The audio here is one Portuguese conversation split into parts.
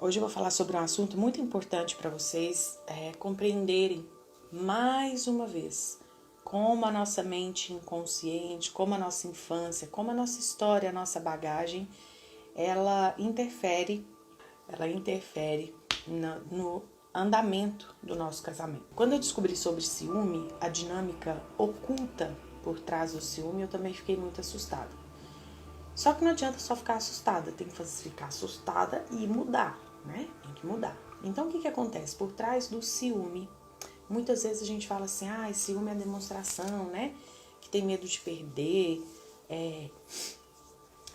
Hoje eu vou falar sobre um assunto muito importante para vocês compreenderem mais uma vez como a nossa mente inconsciente, como a nossa infância, como a nossa história, a nossa bagagem, ela interfere no andamento do nosso casamento. Quando eu descobri sobre ciúme, a dinâmica oculta por trás do ciúme, eu também fiquei muito assustada. Só que não adianta só ficar assustada, tem que ficar assustada e mudar, né? Tem que mudar. Então, o que acontece? Por trás do ciúme, muitas vezes a gente fala assim, ciúme é demonstração, né? Que tem medo de perder.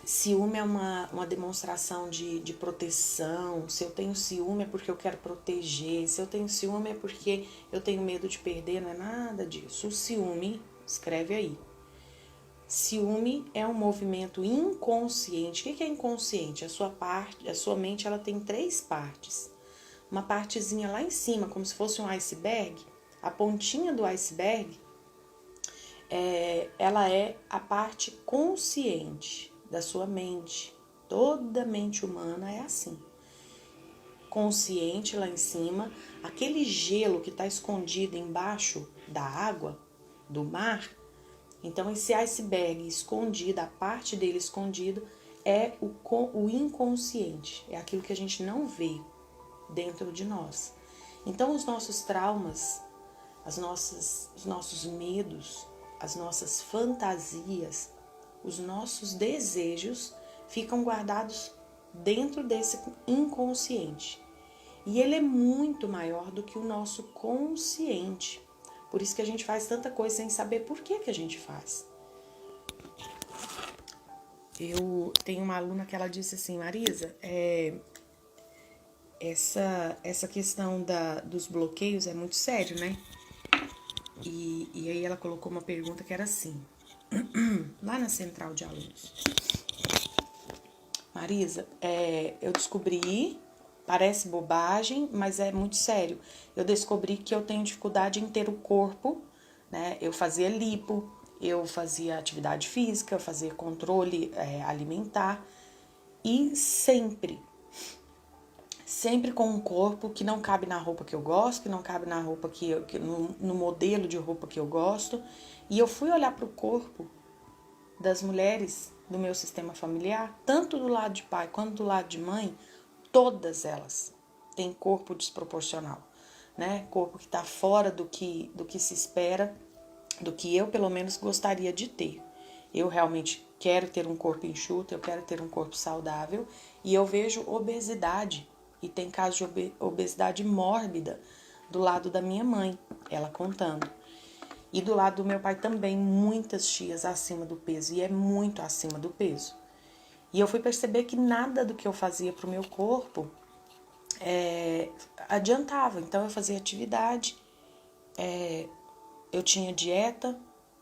Ciúme é uma demonstração de proteção. Se eu tenho ciúme é porque eu quero proteger. Se eu tenho ciúme é porque eu tenho medo de perder. Não é nada disso. O ciúme, escreve aí. Ciúme é um movimento inconsciente. O que é inconsciente? A sua mente ela tem 3 partes. Uma partezinha lá em cima, como se fosse um iceberg. A pontinha do iceberg, ela é a parte consciente da sua mente. Toda mente humana é assim. Consciente lá em cima, aquele gelo que está escondido embaixo da água, do mar. Então, esse iceberg escondido, a parte dele escondido, é o inconsciente. É aquilo que a gente não vê dentro de nós. Então, os nossos traumas, os nossos medos, as nossas fantasias, os nossos desejos ficam guardados dentro desse inconsciente. E ele é muito maior do que o nosso consciente. Por isso que a gente faz tanta coisa sem saber por que a gente faz. Eu tenho uma aluna que ela disse assim, Marisa, essa questão dos bloqueios é muito sério, né? E aí ela colocou uma pergunta que era assim, lá na central de alunos. Marisa, eu descobri, parece bobagem, mas é muito sério. Eu descobri que eu tenho dificuldade em ter o corpo, né? Eu fazia lipo, eu fazia atividade física, eu fazia controle alimentar e sempre com um corpo que não cabe na roupa que eu gosto, que não cabe na roupa no modelo de roupa que eu gosto. E eu fui olhar para o corpo das mulheres do meu sistema familiar, tanto do lado de pai quanto do lado de mãe, todas elas têm corpo desproporcional, né? Corpo que está fora do que se espera, do que eu pelo menos gostaria de ter. Eu realmente quero ter um corpo enxuto, eu quero ter um corpo saudável e eu vejo obesidade, e tem casos de obesidade mórbida do lado da minha mãe, ela contando. E do lado do meu pai também, muitas tias acima do peso, e é muito acima do peso. E eu fui perceber que nada do que eu fazia pro meu corpo adiantava. Então eu fazia atividade, eu tinha dieta,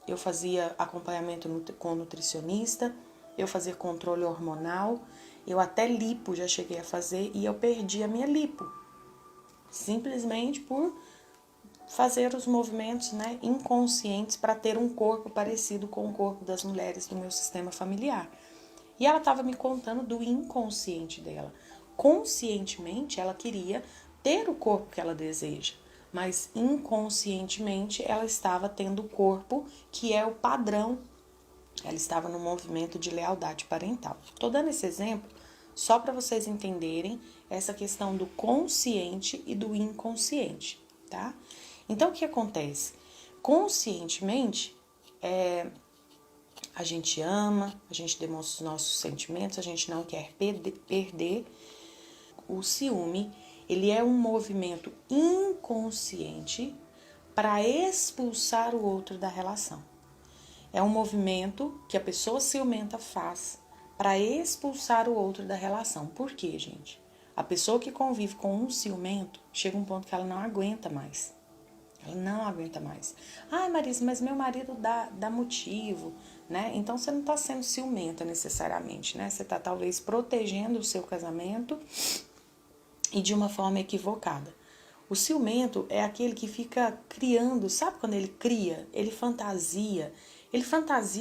eu fazia acompanhamento com nutricionista, eu fazia controle hormonal, eu até lipo já cheguei a fazer e eu perdi a minha lipo. Simplesmente por fazer os movimentos, né, inconscientes para ter um corpo parecido com o corpo das mulheres do meu sistema familiar. E ela estava me contando do inconsciente dela. Conscientemente, ela queria ter o corpo que ela deseja, mas inconscientemente ela estava tendo o corpo que é o padrão. Ela estava no movimento de lealdade parental. Estou dando esse exemplo só para vocês entenderem essa questão do consciente e do inconsciente, tá? Então, o que acontece? Conscientemente, a gente ama, a gente demonstra os nossos sentimentos, a gente não quer perder. O ciúme, ele é um movimento inconsciente para expulsar o outro da relação. É um movimento que a pessoa ciumenta faz para expulsar o outro da relação. Por quê, gente? A pessoa que convive com um ciumento, chega um ponto que ela não aguenta mais. Ela não aguenta mais. Marisa, mas meu marido dá motivo, né? Então, você não está sendo ciumenta necessariamente, né? Você está talvez protegendo o seu casamento e de uma forma equivocada. O ciumento é aquele que fica criando, sabe quando ele cria? Ele fantasia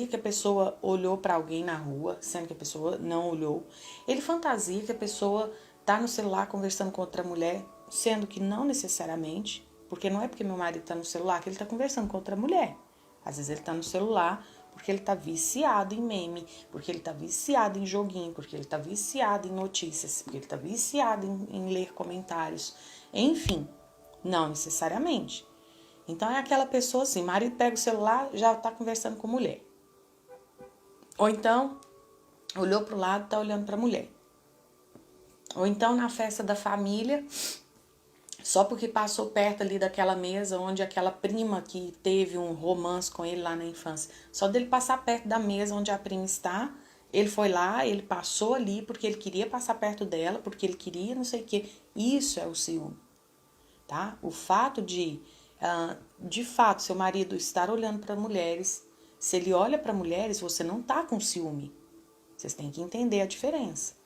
que a pessoa olhou para alguém na rua, sendo que a pessoa não olhou. Ele fantasia que a pessoa tá no celular conversando com outra mulher, sendo que não necessariamente, porque não é porque meu marido tá no celular que ele tá conversando com outra mulher. Às vezes ele tá no celular porque ele tá viciado em meme, porque ele tá viciado em joguinho, porque ele tá viciado em notícias, porque ele tá viciado em ler comentários. Enfim, não necessariamente. Então é aquela pessoa assim, marido pega o celular, já tá conversando com mulher. Ou então, olhou pro lado, tá olhando pra mulher. Ou então na festa da família, só porque passou perto ali daquela mesa onde aquela prima que teve um romance com ele lá na infância, só dele passar perto da mesa onde a prima está, ele foi lá, ele passou ali porque ele queria passar perto dela, porque ele queria não sei o quê. Isso é o ciúme, tá? O fato de fato, seu marido estar olhando para mulheres, se ele olha para mulheres, você não tá com ciúme. Vocês têm que entender a diferença.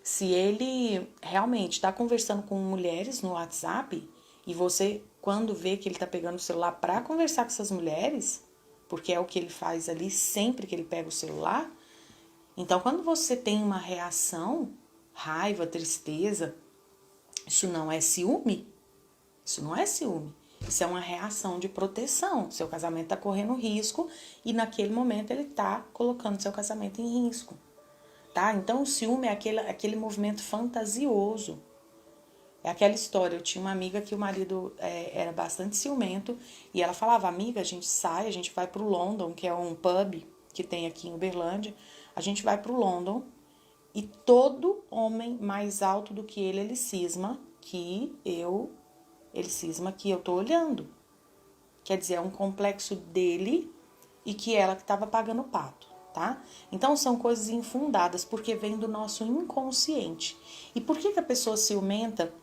Se ele realmente está conversando com mulheres no WhatsApp e você, quando vê que ele está pegando o celular para conversar com essas mulheres, porque é o que ele faz ali sempre que ele pega o celular, então quando você tem uma reação, raiva, tristeza, isso não é ciúme? Isso não é ciúme. Isso é uma reação de proteção. Seu casamento está correndo risco e naquele momento ele está colocando seu casamento em risco. Tá? Então, o ciúme é aquele movimento fantasioso. É aquela história. Eu tinha uma amiga que o marido era bastante ciumento e ela falava, amiga, a gente sai, a gente vai pro London, que é um pub que tem aqui em Uberlândia. A gente vai pro London e todo homem mais alto do que ele cisma que eu tô olhando. Quer dizer, é um complexo dele e que ela que estava pagando o pato. Tá? Então são coisas infundadas porque vem do nosso inconsciente. E por que a pessoa ciumenta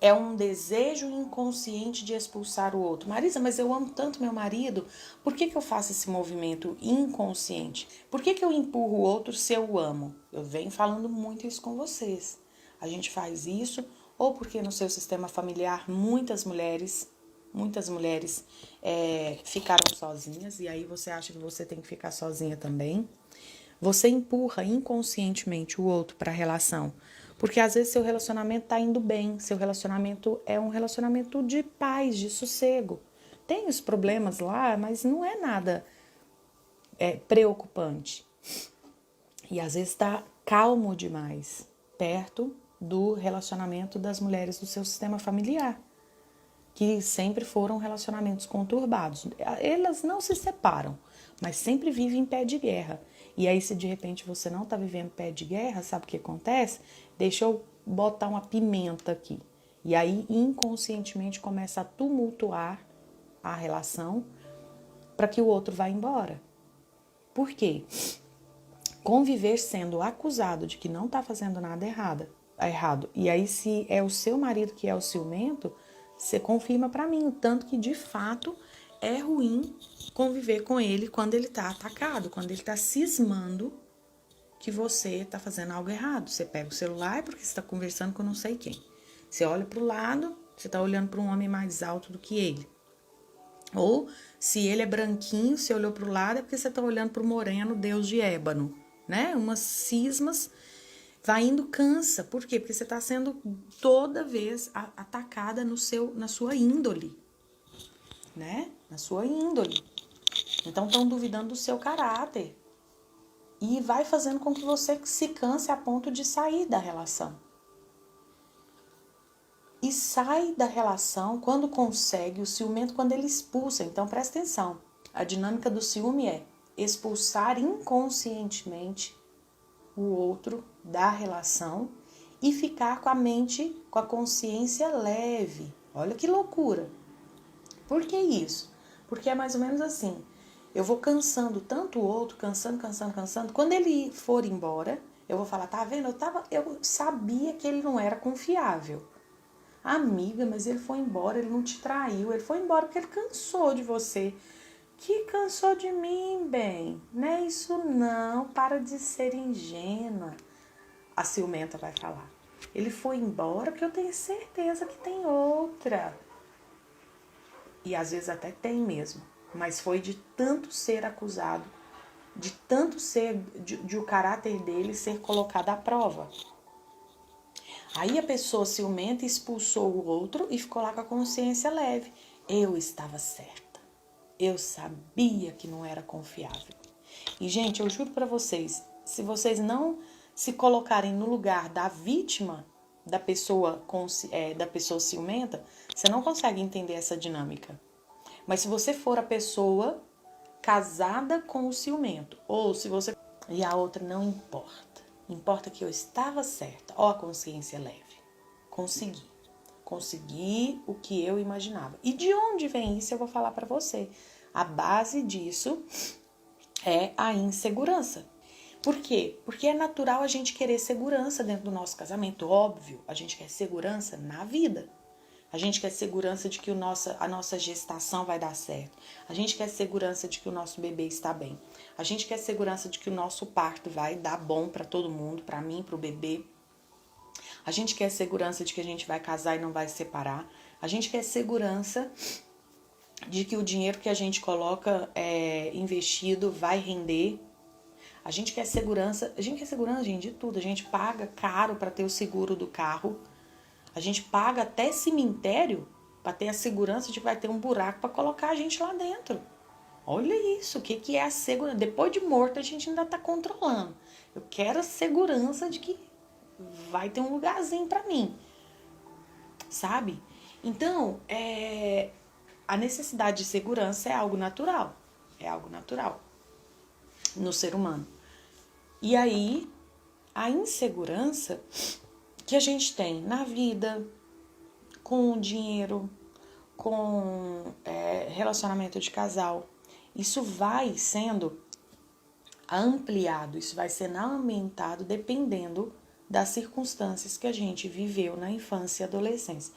é um desejo inconsciente de expulsar o outro? Marisa, mas eu amo tanto meu marido, por que eu faço esse movimento inconsciente? Por que eu empurro o outro se eu o amo? Eu venho falando muito isso com vocês. A gente faz isso ou porque no seu sistema familiar muitas mulheres ficaram sozinhas e aí você acha que você tem que ficar sozinha também. Você empurra inconscientemente o outro para a relação, porque às vezes seu relacionamento está indo bem, seu relacionamento é um relacionamento de paz, de sossego. Tem os problemas lá, mas não é nada preocupante. E às vezes está calmo demais, perto do relacionamento das mulheres do seu sistema familiar, que sempre foram relacionamentos conturbados. Elas não se separam, mas sempre vivem em pé de guerra. E aí, se de repente você não está vivendo pé de guerra, sabe o que acontece? Deixa eu botar uma pimenta aqui. E aí, inconscientemente, começa a tumultuar a relação para que o outro vá embora. Por quê? Conviver sendo acusado de que não está fazendo nada errado. E aí, se é o seu marido que é o ciumento, você confirma para mim o tanto que, de fato, é ruim conviver com ele quando ele está atacado, quando ele está cismando que você está fazendo algo errado. Você pega o celular porque você está conversando com não sei quem. Você olha para o lado, você está olhando para um homem mais alto do que ele. Ou, se ele é branquinho, você olhou para o lado, é porque você está olhando para o moreno, deus de ébano, né? Umas cismas. Vai indo, cansa. Por quê? Porque você está sendo toda vez atacada na sua índole, né? Na sua índole. Então, estão duvidando do seu caráter. E vai fazendo com que você se canse a ponto de sair da relação. E sai da relação quando consegue o ciumento, quando ele expulsa. Então, presta atenção. A dinâmica do ciúme é expulsar inconscientemente o outro da relação e ficar com a mente, com a consciência leve. Olha que loucura. Por que isso? Porque é mais ou menos assim. Eu vou cansando tanto o outro, cansando. Quando ele for embora, eu vou falar, tá vendo? Eu sabia que ele não era confiável. Amiga, mas ele foi embora, ele não te traiu. Ele foi embora porque ele cansou de você. Que cansou de mim, bem? Não é isso não, para de ser ingênua. A ciumenta vai falar. Ele foi embora porque eu tenho certeza que tem outra. E às vezes até tem mesmo. Mas foi de tanto ser acusado, de tanto ser, de o caráter dele ser colocado à prova. Aí a pessoa ciumenta expulsou o outro e ficou lá com a consciência leve. Eu estava certa. Eu sabia que não era confiável. E, gente, eu juro pra vocês, se vocês não se colocarem no lugar da vítima, da pessoa ciumenta, você não consegue entender essa dinâmica. Mas se você for a pessoa casada com o ciumento, ou se você... E a outra, não importa. Importa que eu estava certa. Ó, a consciência leve. Consegui. Consegui o que eu imaginava. E de onde vem isso, eu vou falar pra você. A base disso é a insegurança. Por quê? Porque é natural a gente querer segurança dentro do nosso casamento. Óbvio, a gente quer segurança na vida. A gente quer segurança de que a nossa gestação vai dar certo. A gente quer segurança de que o nosso bebê está bem. A gente quer segurança de que o nosso parto vai dar bom para todo mundo, para mim, para o bebê. A gente quer segurança de que a gente vai casar e não vai se separar. A gente quer segurança de que o dinheiro que a gente coloca investido vai render. A gente quer segurança, gente, de tudo. A gente paga caro para ter o seguro do carro. A gente paga até cemitério para ter a segurança de que vai ter um buraco para colocar a gente lá dentro. Olha isso, o que é a segurança? Depois de morto a gente ainda está controlando. Eu quero a segurança de que vai ter um lugarzinho para mim, sabe? Então, a necessidade de segurança é algo natural. É algo natural no ser humano. E aí, a insegurança que a gente tem na vida, com o dinheiro, com relacionamento de casal, isso vai sendo ampliado, isso vai sendo aumentado dependendo das circunstâncias que a gente viveu na infância e adolescência.